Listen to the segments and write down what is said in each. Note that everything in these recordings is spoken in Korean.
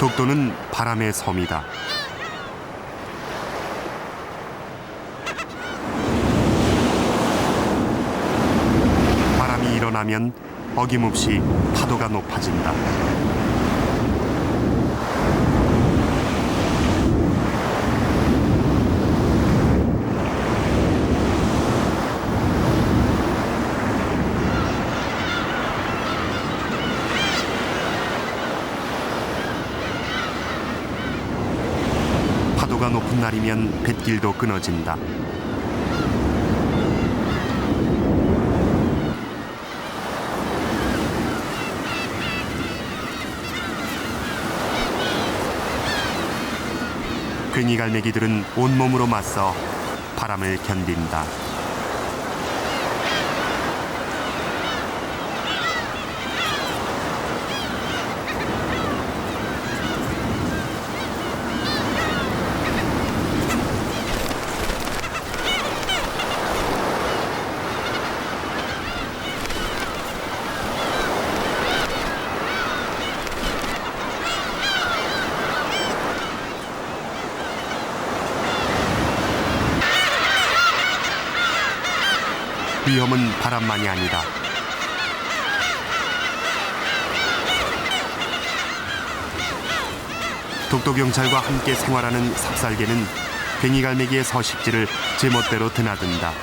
독도는 바람의 섬이다. 바람이 일어나면 어김없이 파도가 높아진다. 파도가 높은 날이면 뱃길도 끊어진다. 괭이갈매기들은 온몸으로 맞서 바람을 견딘다. 위험은 바람만이 아니다. 독도경찰과 함께 생활하는 삽살개는 괭이갈매기의 서식지를 제멋대로 드나든다.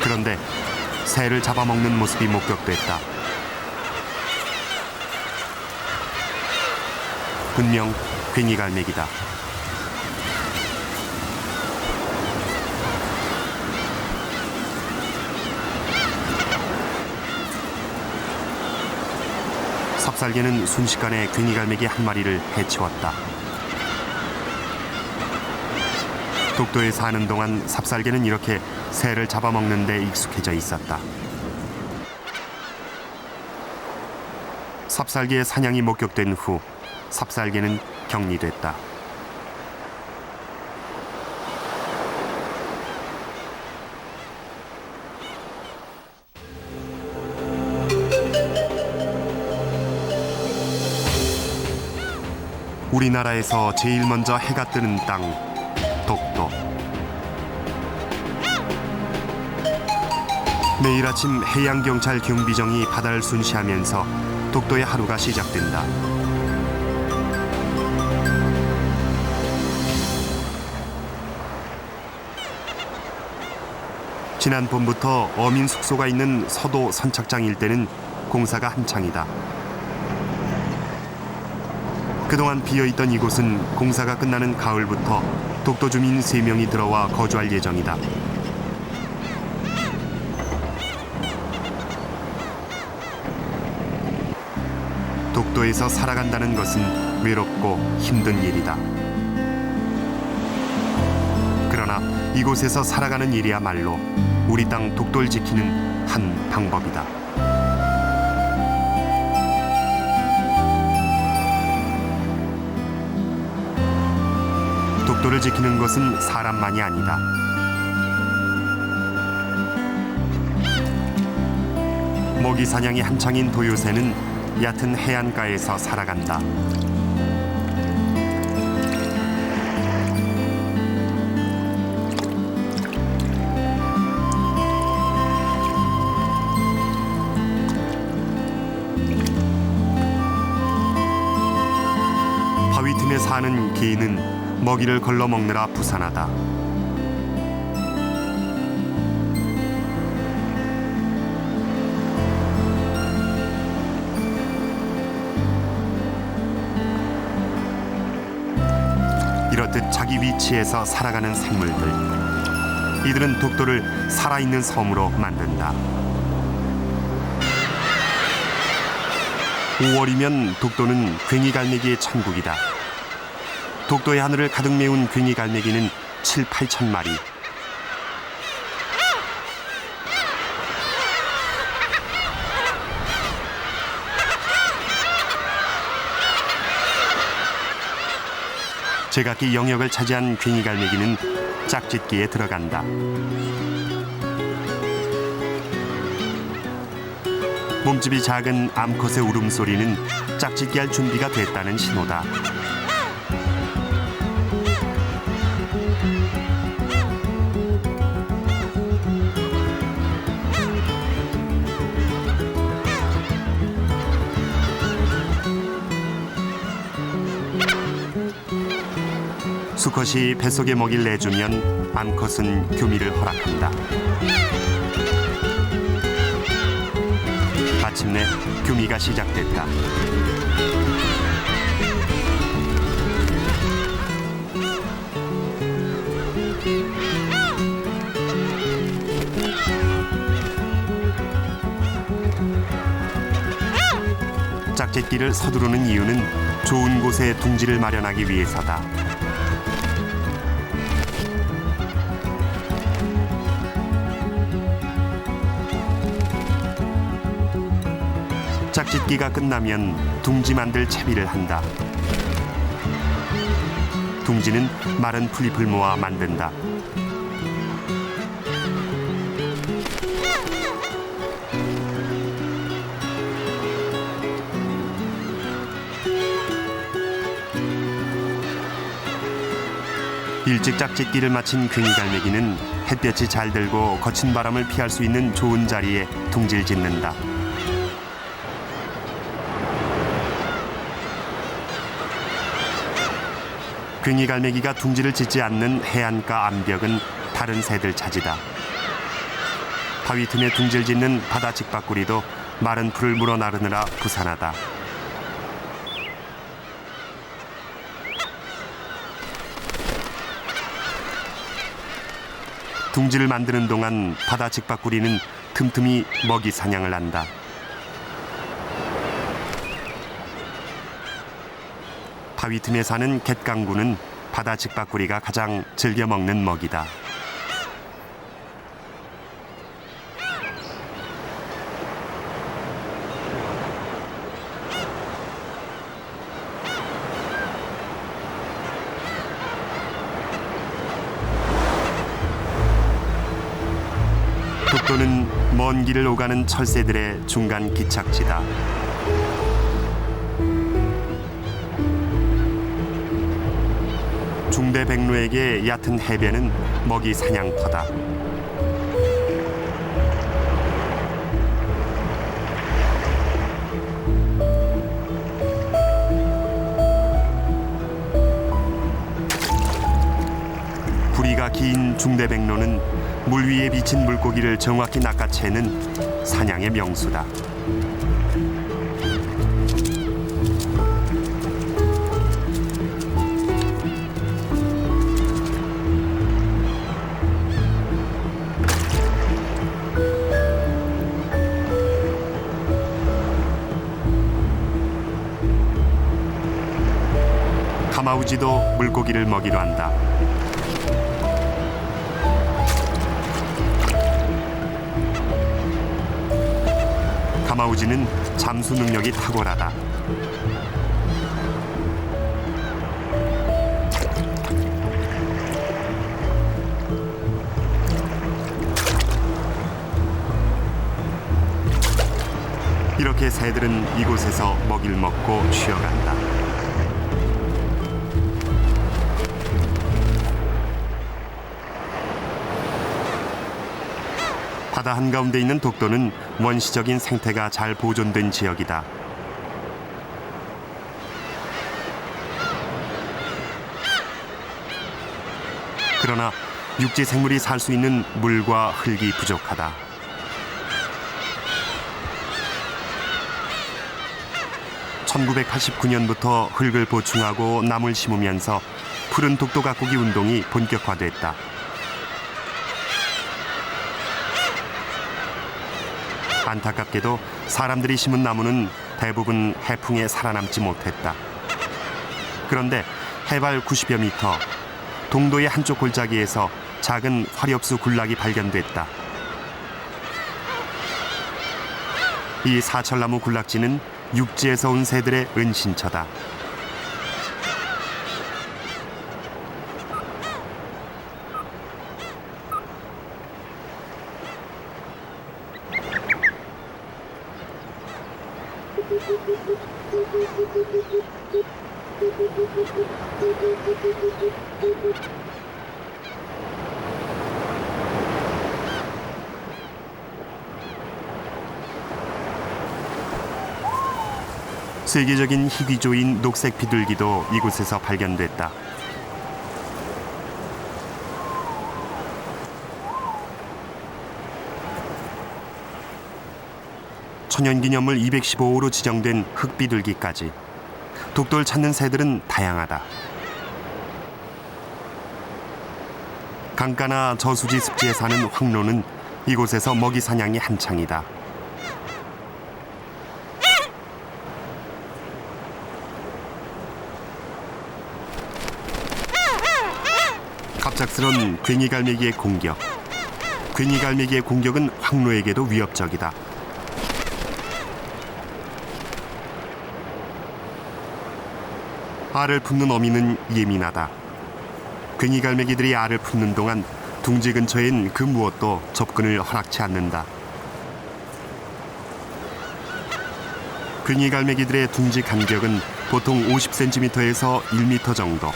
그런데 새를 잡아먹는 모습이 목격됐다. 분명 괭이갈매기다. 삽살개는 순식간에 괭이갈매기 한 마리를 해치웠다. 독도에 사는 동안 삽살개는 이렇게 새를 잡아먹는 데 익숙해져 있었다. 삽살개의 사냥이 목격된 후 삽살개는 격리됐다. 우리나라에서 제일 먼저 해가 뜨는 땅, 독도. 매일 아침 해양경찰 경비정이 바다를 순시하면서 독도의 하루가 시작된다. 지난 봄부터 어민 숙소가 있는 서도 선착장 일대는 공사가 한창이다. 그동안 비어있던 이곳은 공사가 끝나는 가을부터 독도 주민 3명이 들어와 거주할 예정이다. 독도에서 살아간다는 것은 외롭고 힘든 일이다. 그러나 이곳에서 살아가는 일이야말로 우리 땅 독도를 지키는 한 방법이다. 독도를 지키는 것은 사람만이 아니다. 먹이 사냥이 한창인 도요새는 얕은 해안가에서 살아간다. 바위 틈에 사는 개는 먹이를 걸러 먹느라 부산하다. 이렇듯 자기 위치에서 살아가는 생물들. 이들은 독도를 살아있는 섬으로 만든다. 5월이면 독도는 괭이갈매기의 천국이다. 독도의 하늘을 가득 메운 괭이갈매기는 7, 8천 마리. 제각기 영역을 차지한 괭이갈매기는 짝짓기에 들어간다. 몸집이 작은 암컷의 울음소리는 짝짓기 할 준비가 됐다는 신호다. 수컷이 뱃속에 먹이를 내주면 암컷은 교미를 허락한다. 마침내 교미가 시작됐다. 짝짓기를 서두르는 이유는 좋은 곳에 둥지를 마련하기 위해서다. 짝짓기가 끝나면 둥지 만들 채비를 한다. 둥지는 마른 풀잎을 모아 만든다. 일찍 짝짓기를 마친 괭이갈매기는 햇볕이 잘 들고 거친 바람을 피할 수 있는 좋은 자리에 둥지를 짓는다. 괭이갈매기가 둥지를 짓지 않는 해안가 암벽은 다른 새들 차지다. 바위 틈에 둥지를 짓는 바다 직박구리도 마른 풀을 물어 나르느라 부산하다. 둥지를 만드는 동안 바다 직박구리는 틈틈이 먹이 사냥을 한다. 바위 틈에 사는 갯강구는 바다 직박구리가 가장 즐겨 먹는 먹이다. 독도는 먼 길을 오가는 철새들의 중간 기착지다. 중대백로에게 얕은 해변은 먹이 사냥터다. 부리가 긴 중대백로는 물 위에 비친 물고기를 정확히 낚아채는 사냥의 명수다. 가마우지도 물고기를 먹이로 한다. 가마우지는 잠수 능력이 탁월하다. 이렇게 새들은 이곳에서 먹이를 먹고 쉬어간다. 바다 한가운데 있는 독도는 원시적인 생태가 잘 보존된 지역이다. 그러나 육지 생물이 살 수 있는 물과 흙이 부족하다. (1989년부터) 흙을 보충하고 나무를 심으면서 푸른 독도 가꾸기 운동이 본격화됐다. 안타깝게도 사람들이 심은 나무는 대부분 해풍에 살아남지 못했다. 그런데 해발 90여 미터, 동도의 한쪽 골짜기에서 작은 화렵수 군락이 발견됐다. 이 사철나무 군락지는 육지에서 온 새들의 은신처다. 세계적인 희귀조인 녹색 비둘기도 이곳에서 발견됐다. 천연기념물 215호로 지정된 흑비둘기까지 독도를 찾는 새들은 다양하다. 강가나 저수지 습지에 사는 황로는 이곳에서 먹이 사냥이 한창이다. 갑작스런 괭이갈매기의 공격. 괭이갈매기의 공격은 황로에게도 위협적이다. 알을 품는 어미는 예민하다. 괭이갈매기들이 알을 품는 동안 둥지 근처엔 그 무엇도 접근을 허락치 않는다. 괭이갈매기들의 둥지 간격은 보통 50cm에서 1m 정도.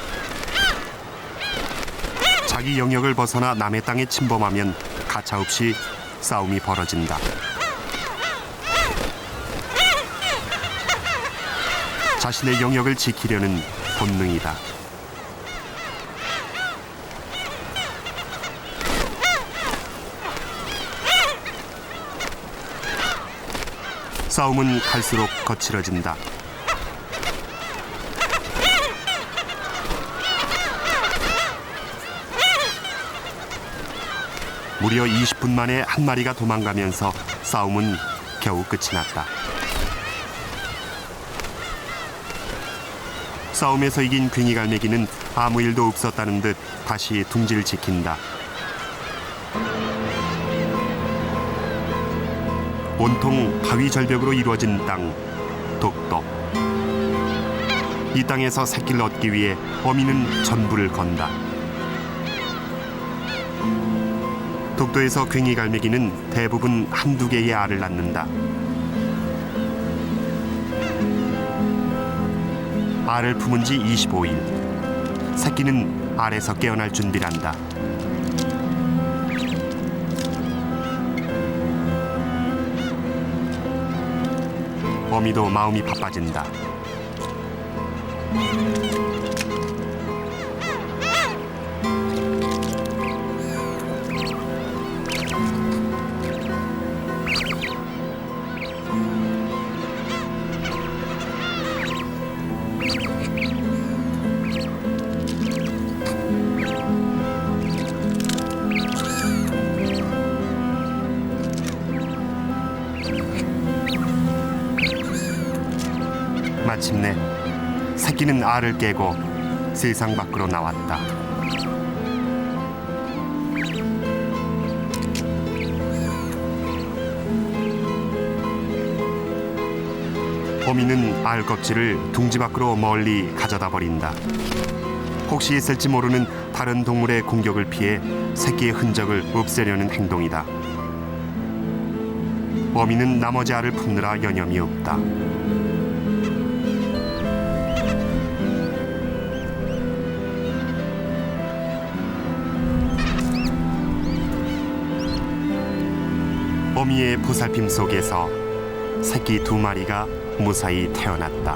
자기 영역을 벗어나 남의 땅에 침범하면 가차없이 싸움이 벌어진다. 자신의 영역을 지키려는 본능이다. 싸움은 갈수록 거칠어진다. 무려 20분 만에 한 마리가 도망가면서 싸움은 겨우 끝이 났다. 싸움에서 이긴 괭이갈매기는 아무 일도 없었다는 듯 다시 둥지를 지킨다. 온통 바위 절벽으로 이루어진 땅, 독도. 이 땅에서 새끼를 얻기 위해 어미는 전부를 건다. 독도에서 괭이갈매기는 대부분 한두 개의 알을 낳는다. 알을 품은 지 25일. 새끼는 알에서 깨어날 준비를 한다. 어미도 마음이 바빠진다. 마침내 새끼는 알을 깨고 세상 밖으로 나왔다. 어미는 알 껍질을 둥지 밖으로 멀리 가져다 버린다. 혹시 있을지 모르는 다른 동물의 공격을 피해 새끼의 흔적을 없애려는 행동이다. 어미는 나머지 알을 품느라 여념이 없다. 어미의 보살핌 속에서 새끼 2마리가 무사히 태어났다.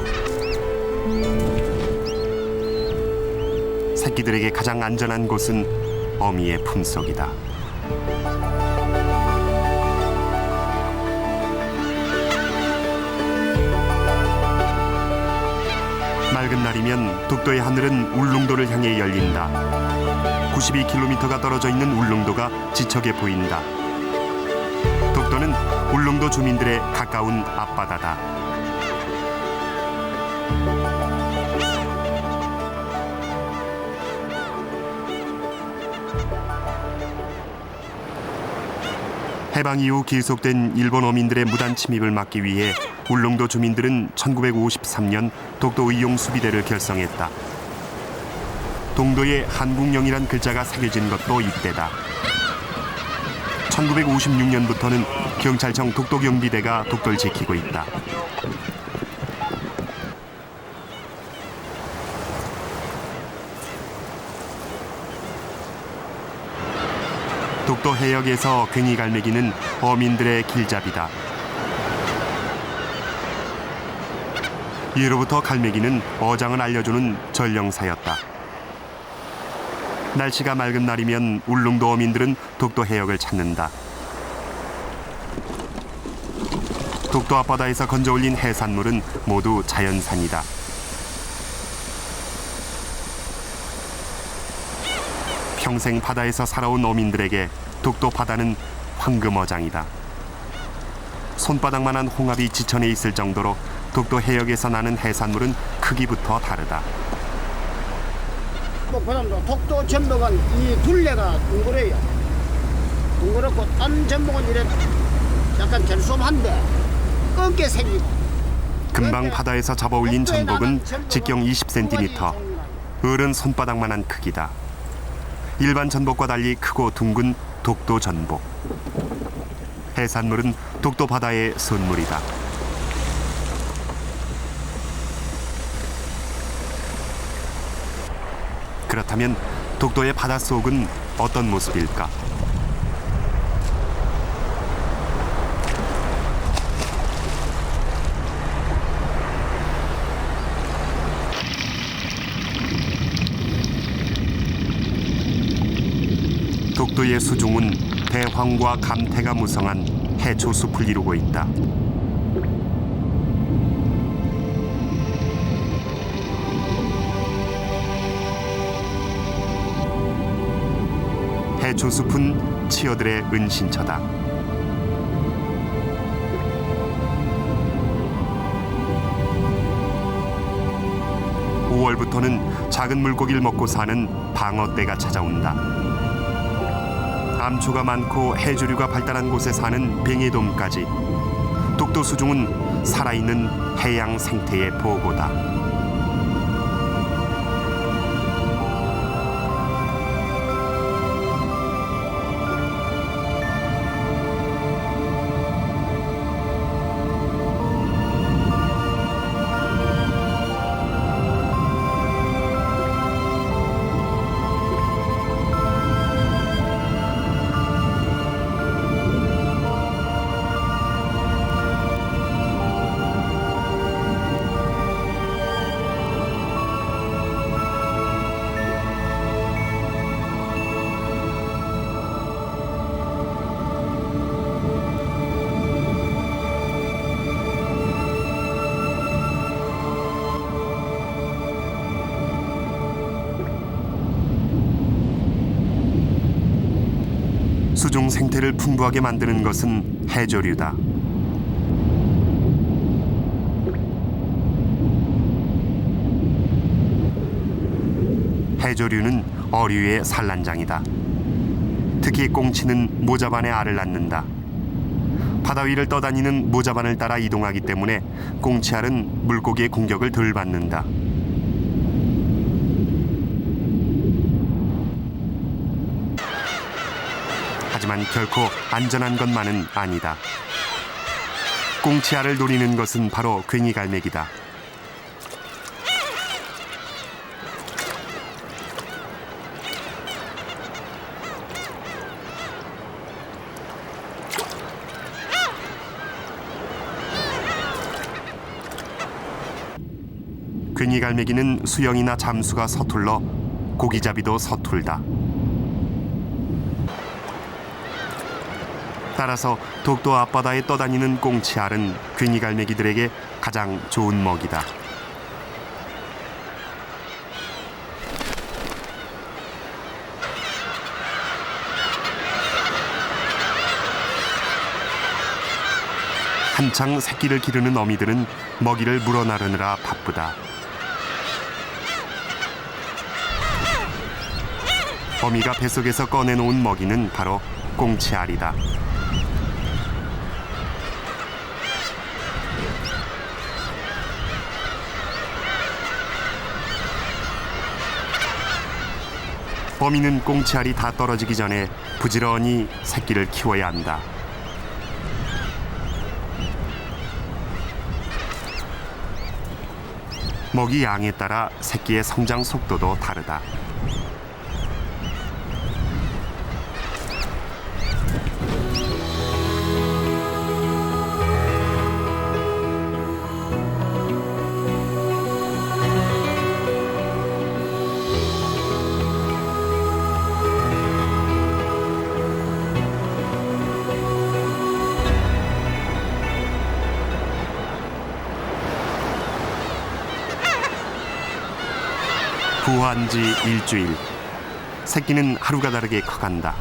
새끼들에게 가장 안전한 곳은 어미의 품속이다. 맑은 날이면 독도의 하늘은 울릉도를 향해 열린다. 92km가 떨어져 있는 울릉도가 지척에 보인다. 독도는 울릉도 주민들의 가까운 앞바다다. 해방 이후 계속된 일본 어민들의 무단 침입을 막기 위해 울릉도 주민들은 1953년 독도 의용 수비대를 결성했다. 동도에 한국령이란 글자가 새겨진 것도 이때다. 1956년부터는 경찰청 독도경비대가 독도를 지키고 있다. 독도 해역에서 괭이갈매기는 어민들의 길잡이다. 예로부터 갈매기는 어장을 알려주는 전령사였다. 날씨가 맑은 날이면 울릉도 어민들은 독도 해역을 찾는다. 독도 앞바다에서 건져올린 해산물은 모두 자연산이다. 평생 바다에서 살아온 어민들에게 독도 바다는 황금어장이다. 손바닥만한 홍합이 지천에 있을 정도로 독도 해역에서 나는 해산물은 크기부터 다르다. 독도 전복은 이 둘레가 둥그래요. 둥그렇고 딴 전복은 이래 약간 결솜한데 꺾게 생기고. 금방 바다에서 잡아올린 전복은 직경 20cm, 어른 손바닥만한 크기다. 일반 전복과 달리 크고 둥근 독도 전복. 해산물은 독도 바다의 선물이다. 그렇다면 독도의 바닷속은 어떤 모습일까? 독도의 수중은 대황과 감태가 무성한 해초숲을 이루고 있다. 해초숲은 치어들의 은신처다. 5월부터는 작은 물고기를 먹고 사는 방어떼가 찾아온다. 암초가 많고 해조류가 발달한 곳에 사는 뱅에돔까지 독도 수중은 살아있는 해양 생태의 보고다. 수중 생태를 풍부하게 만드는 것은 해조류다. 해조류는 어류의 산란장이다. 특히 꽁치는 모자반에 알을 낳는다. 바다 위를 떠다니는 모자반을 따라 이동하기 때문에 꽁치알은 물고기의 공격을 덜 받는다. 하지만 결코 안전한 것만은 아니다. 꽁치알을 노리는 것은 바로 괭이갈매기다. 괭이갈매기는 수영이나 잠수가 서툴러 고기잡이도 서툴다. 따라서 독도 앞바다에 떠다니는 꽁치알은 괭이갈매기들에게 가장 좋은 먹이다. 한창 새끼를 기르는 어미들은 먹이를 물어나르느라 바쁘다. 어미가 뱃속에서 꺼내놓은 먹이는 바로 꽁치알이다. 어미는 꽁치알이 다 떨어지기 전에 부지런히 새끼를 키워야 한다. 먹이 양에 따라 새끼의 성장 속도도 다르다. 부화한 지 일주일. 새끼는 하루가 다르게 커간다.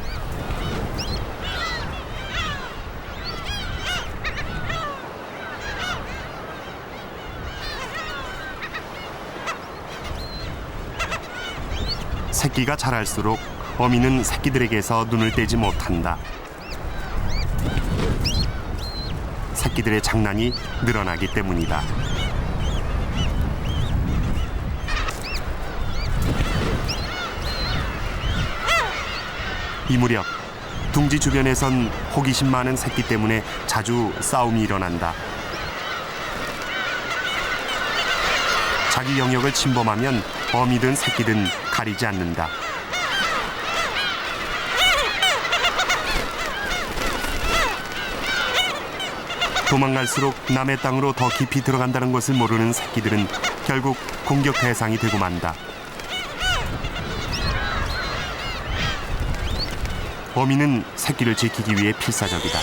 새끼가 자랄수록 어미는 새끼들에게서 눈을 떼지 못한다. 새끼들의 장난이 늘어나기 때문이다. 이 무렵 둥지 주변에선 호기심 많은 새끼 때문에 자주 싸움이 일어난다. 자기 영역을 침범하면 어미든 새끼든 가리지 않는다. 도망갈수록 남의 땅으로 더 깊이 들어간다는 것을 모르는 새끼들은 결국 공격 대상이 되고 만다. 어미는 새끼를 지키기 위해 필사적이다.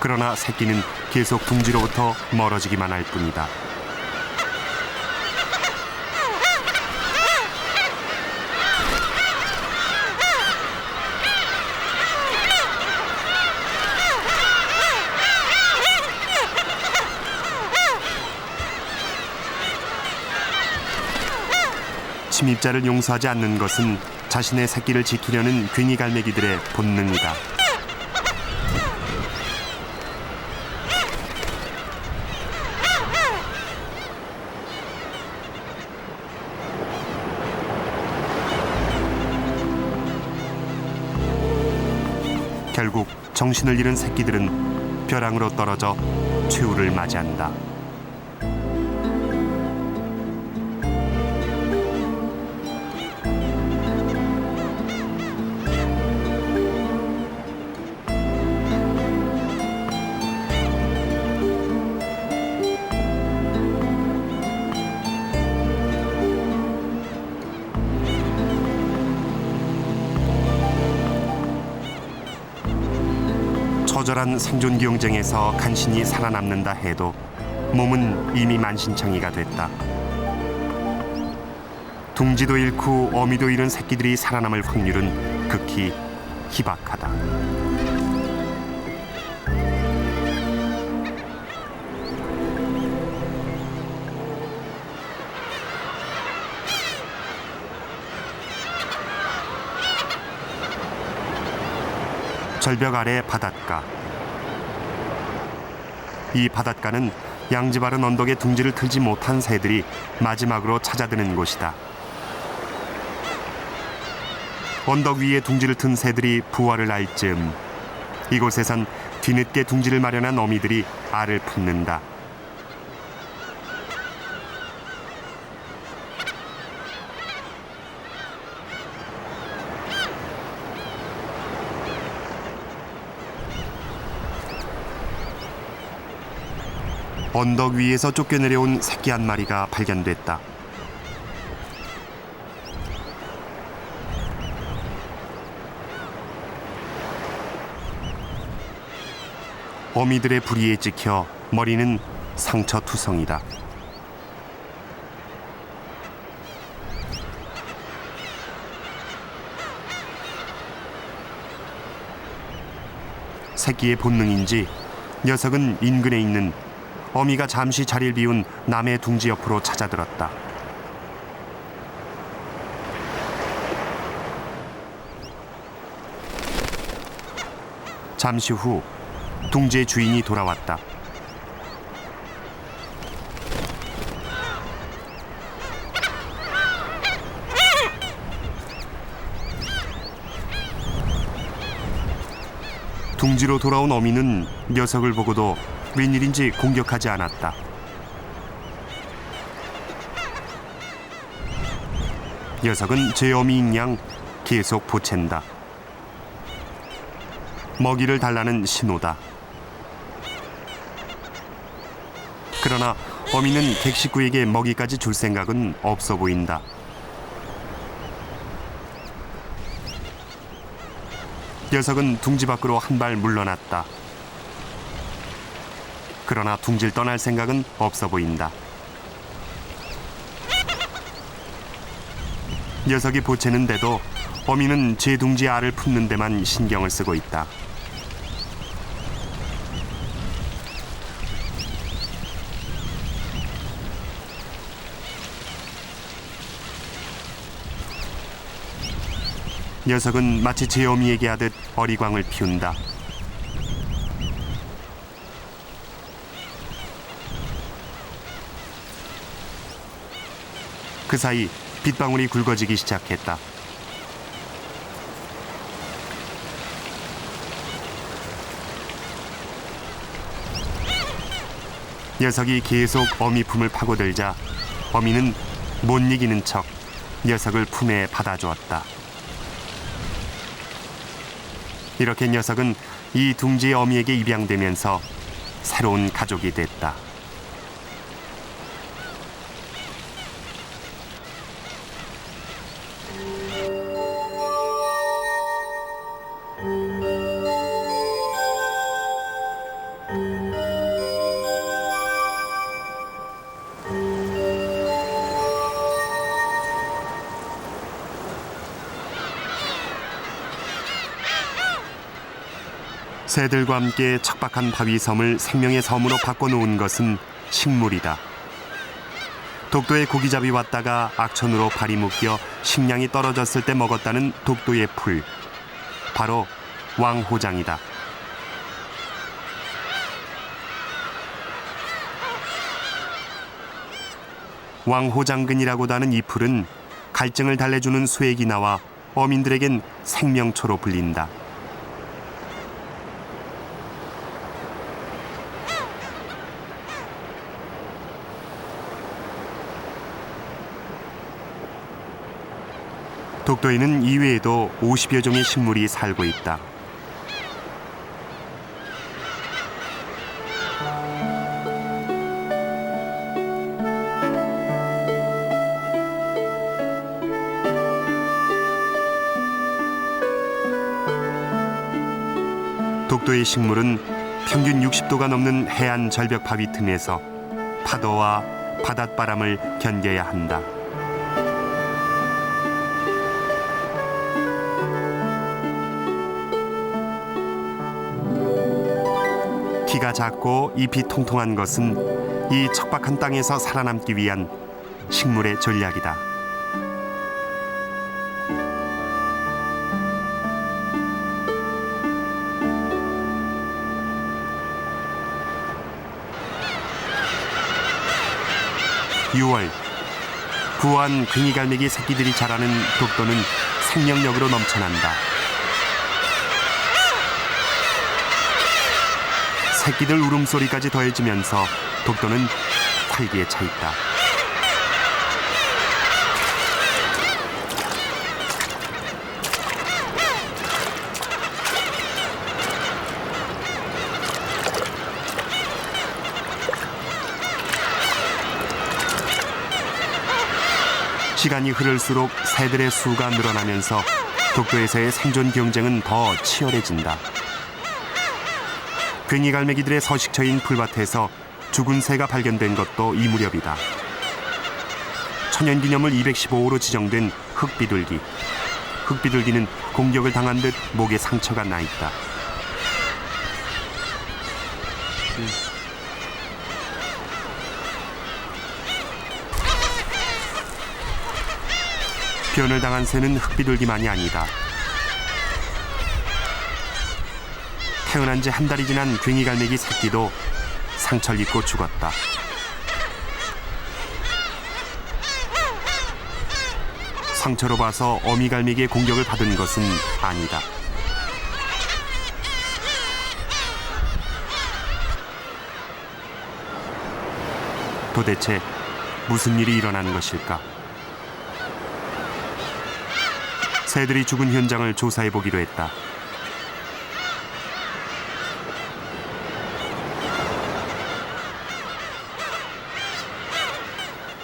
그러나 새끼는 계속 둥지로부터 멀어지기만 할 뿐이다. 침입자를 용서하지 않는 것은 자신의 새끼를 지키려는 괭이 갈매기들의 본능이다. 결국 정신을 잃은 새끼들은 벼랑으로 떨어져 최후를 맞이한다. 처절한 생존 경쟁에서 간신히 살아남는다 해도 몸은 이미 만신창이가 됐다. 둥지도 잃고 어미도 잃은 새끼들이 살아남을 확률은 극히 희박하다. 절벽 아래 바닷가. 이 바닷가는 양지바른 언덕에 둥지를 틀지 못한 새들이 마지막으로 찾아드는 곳이다. 언덕 위에 둥지를 튼 새들이 부화를 할 즈음 이곳에선 뒤늦게 둥지를 마련한 어미들이 알을 품는다. 언덕 위에서 쫓겨내려온 새끼 한 마리가 발견됐다. 어미들의 부리에 찍혀 머리는 상처투성이다. 새끼의 본능인지 녀석은 인근에 있는 어미가 잠시 자리를 비운 남의 둥지 옆으로 찾아들었다. 잠시 후 둥지의 주인이 돌아왔다. 둥지로 돌아온 어미는 녀석을 보고도 웬일인지 공격하지 않았다. 녀석은 제 어미인 양 계속 보챈다. 먹이를 달라는 신호다. 그러나 어미는 객식구에게 먹이까지 줄 생각은 없어 보인다. 녀석은 둥지 밖으로 한 발 물러났다. 그러나 둥지를 떠날 생각은 없어 보인다. 녀석이 보채는데도 어미는 제 둥지 알을 품는 데만 신경을 쓰고 있다. 녀석은 마치 제 어미에게 하듯 어리광을 피운다. 그 사이 빗방울이 굵어지기 시작했다. 녀석이 계속 어미 품을 파고들자 어미는 못 이기는 척 녀석을 품에 받아주었다. 이렇게 녀석은 이 둥지의 어미에게 입양되면서 새로운 가족이 됐다. 새들과 함께 척박한 바위섬을 생명의 섬으로 바꿔놓은 것은 식물이다. 독도에 고기잡이 왔다가 악천후로 발이 묶여 식량이 떨어졌을 때 먹었다는 독도의 풀, 바로 왕호장이다. 왕호장근이라고도 하는 이 풀은 갈증을 달래주는 수액이 나와 어민들에겐 생명초로 불린다. 독도에는 이외에도 50여 종의 식물이 살고 있다. 독도의 식물은 평균 60도가 넘는 해안 절벽 바위 틈에서 파도와 바닷바람을 견뎌야 한다. 키가 작고 잎이 통통한 것은 이 척박한 땅에서 살아남기 위한 식물의 전략이다. (6월) 부화한 괭이갈매기 새끼들이 자라는 독도는 생명력으로 넘쳐난다. 새끼들 울음소리까지 더해지면서 독도는 활기에 차 있다. 시간이 흐를수록 새들의 수가 늘어나면서 독도에서의 생존 경쟁은 더 치열해진다. 괭이갈매기들의 서식처인 풀밭에서 죽은 새가 발견된 것도 이 무렵이다. 천연기념물 215호로 지정된 흑비둘기. 흑비둘기는 공격을 당한 듯 목에 상처가 나 있다. 변을 당한 새는 흑비둘기만이 아니다. 태어난 지 한 달이 지난 괭이갈매기 새끼도 상처를 입고 죽었다. 상처로 봐서 어미갈매기의 공격을 받은 것은 아니다. 도대체 무슨 일이 일어나는 것일까? 새들이 죽은 현장을 조사해 보기로 했다.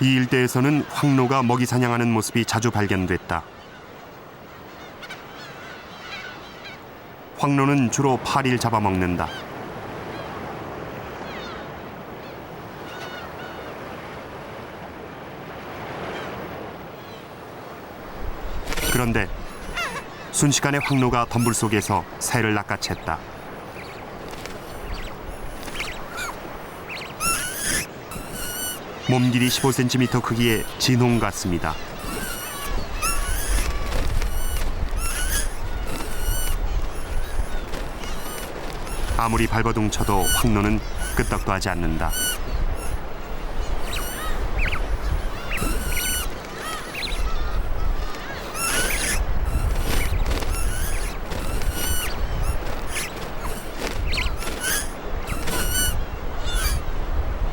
이 일대에서는 황노가 먹이 사냥하는 모습이 자주 발견됐다. 황노는 주로 파리를 잡아먹는다. 그런데 순식간에 황노가 덤불 속에서 새를 낚아챘다. 몸 길이 15cm 크기의 진홍 같습니다. 아무리 발버둥 쳐도 황노는 끄떡도 하지 않는다.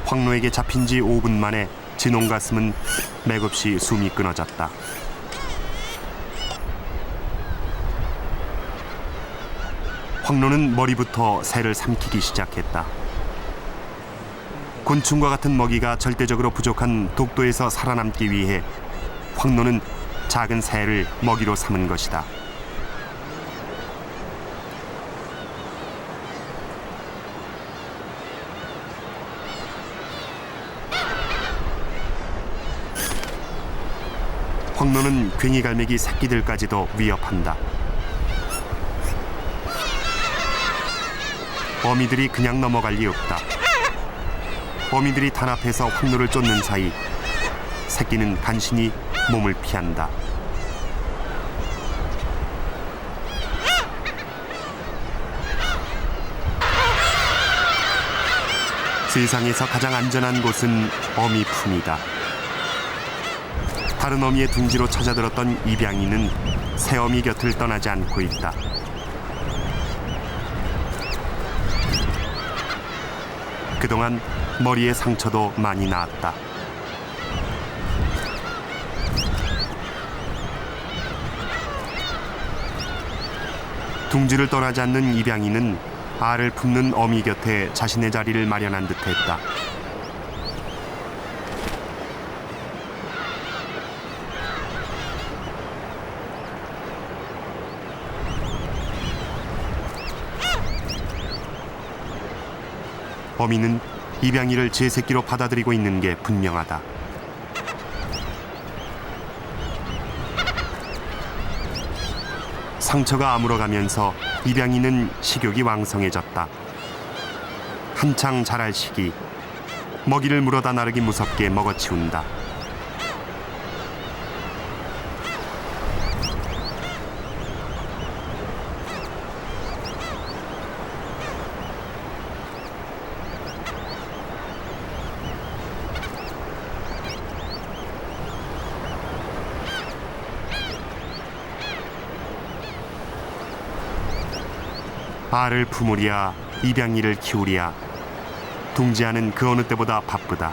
황노에게 잡힌 지 5분 만에 진홍 가슴은 맥없이 숨이 끊어졌다. 황노는 머리부터 새를 삼키기 시작했다. 곤충과 같은 먹이가 절대적으로 부족한 독도에서 살아남기 위해 황노는 작은 새를 먹이로 삼은 것이다. 황노는 괭이갈매기 새끼들까지도 위협한다. 어미들이 그냥 넘어갈 리 없다. 어미들이 단합해서 황노를 쫓는 사이 새끼는 간신히 몸을 피한다. 세상에서 가장 안전한 곳은 어미 품이다. 다른 어미의 둥지로 찾아들었던 입양이는 새 어미 곁을 떠나지 않고 있다. 그동안 머리에 상처도 많이 나았다. 둥지를 떠나지 않는 입양이는 알을 품는 어미 곁에 자신의 자리를 마련한 듯했다. 어미는 입양이를 제 새끼로 받아들이고 있는 게 분명하다. 상처가 아물어가면서 입양이는 식욕이 왕성해졌다. 한창 자랄 시기, 먹이를 물어다 나르기 무섭게 먹어치운다. 알을 품으랴 입양이를 키우랴 둥지아는 그 어느 때보다 바쁘다.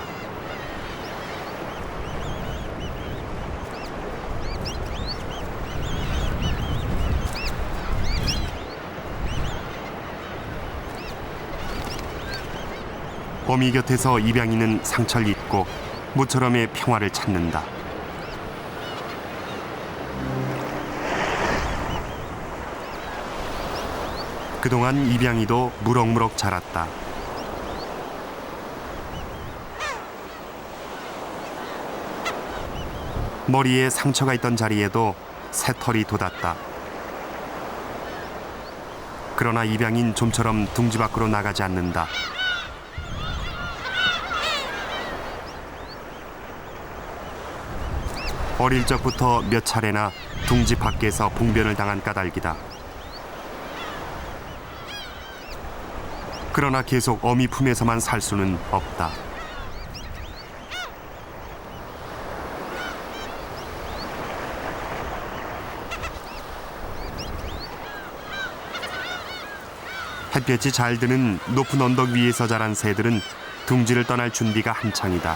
어미 곁에서 입양이는 상처를 잊고 모처럼의 평화를 찾는다. 그동안 입양이도 무럭무럭 자랐다. 머리에 상처가 있던 자리에도 새털이 돋았다. 그러나 입양인 좀처럼 둥지 밖으로 나가지 않는다. 어릴 적부터 몇 차례나 둥지 밖에서 봉변을 당한 까닭이다. 그러나 계속 어미 품에서만 살 수는 없다. 햇볕이 잘 드는 높은 언덕 위에서 자란 새들은 둥지를 떠날 준비가 한창이다.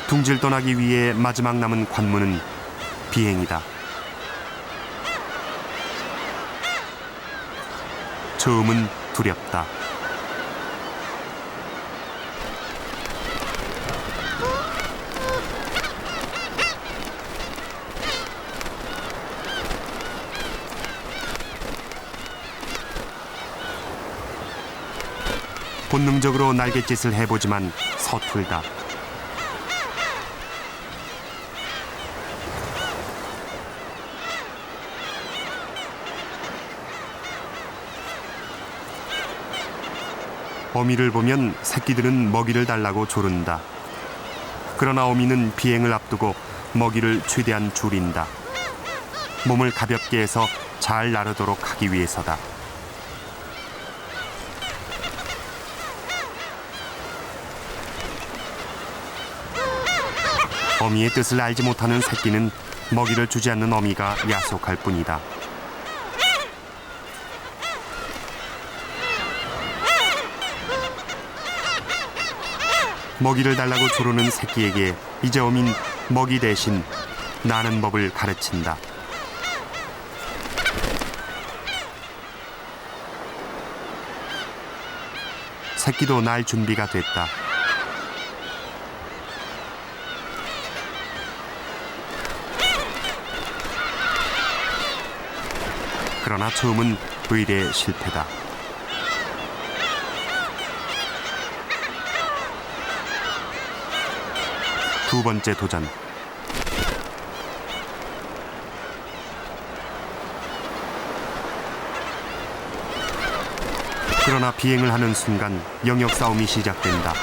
둥지를 떠나기 위해 마지막 남은 관문은 비행이다. 처음은 두렵다. 본능적으로 날갯짓을 해보지만 서툴다. 어미를 보면 새끼들은 먹이를 달라고 조른다. 그러나 어미는 비행을 앞두고 먹이를 최대한 줄인다. 몸을 가볍게 해서 잘 나르도록 하기 위해서다. 어미의 뜻을 알지 못하는 새끼는 먹이를 주지 않는 어미가 야속할 뿐이다. 먹이를 달라고 조르는 새끼에게 이제 어미는 먹이 대신 나는 법을 가르친다. 새끼도 날 준비가 됐다. 그러나 처음은 의례 실패다. 두 번째 도전. 그러나 비행을 하는 순간 영역 싸움이 시작된다.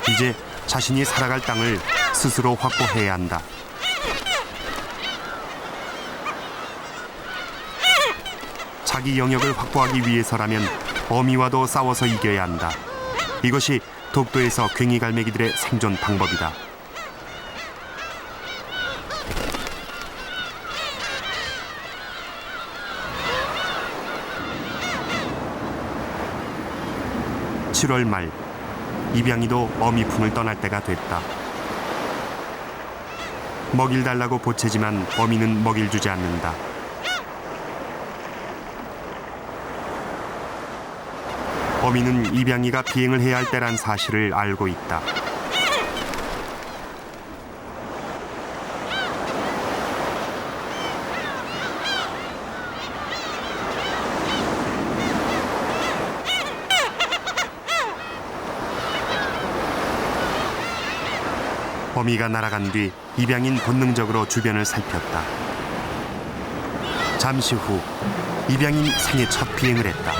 이제 자신이 살아갈 땅을 스스로 확보해야 한다. 자기 영역을 확보하기 위해서라면 어미와도 싸워서 이겨야 한다. 이것이 독도에서 괭이갈매기들의 생존 방법이다. (7월) 말 입양이도 어미 품을 떠날 때가 됐다. 먹일 달라고 보채지만 어미는 먹일 주지 않는다. 어미는 입양이가 비행을 해야 할 때란 사실을 알고 있다. 어미가 날아간 뒤 입양인 본능적으로 주변을 살폈다. 잠시 후 입양인 생애 첫 비행을 했다.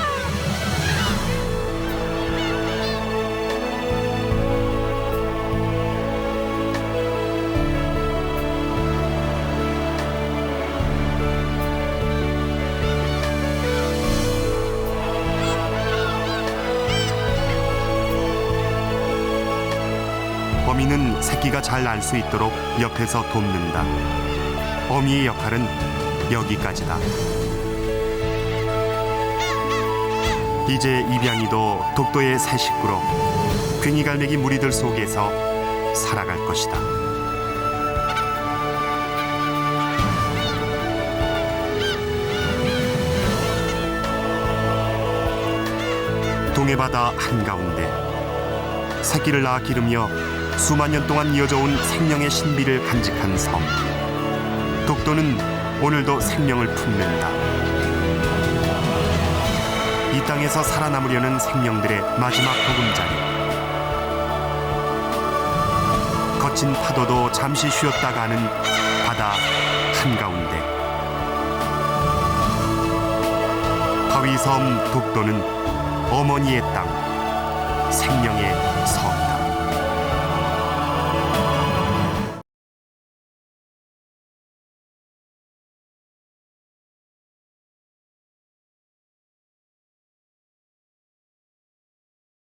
어미는 새끼가 잘 날 수 있도록 옆에서 돕는다. 어미의 역할은 여기까지다. 이제 입양이도 독도의 새 식구로 괭이갈매기 무리들 속에서 살아갈 것이다. 동해바다 한가운데 새끼를 낳아 기르며 수만 년 동안 이어져 온 생명의 신비를 간직한 섬. 독도는 오늘도 생명을 품는다. 이 땅에서 살아남으려는 생명들의 마지막 보금자리. 거친 파도도 잠시 쉬었다 가는 바다 한가운데. 바위섬 독도는 어머니의 땅, 생명의 섬.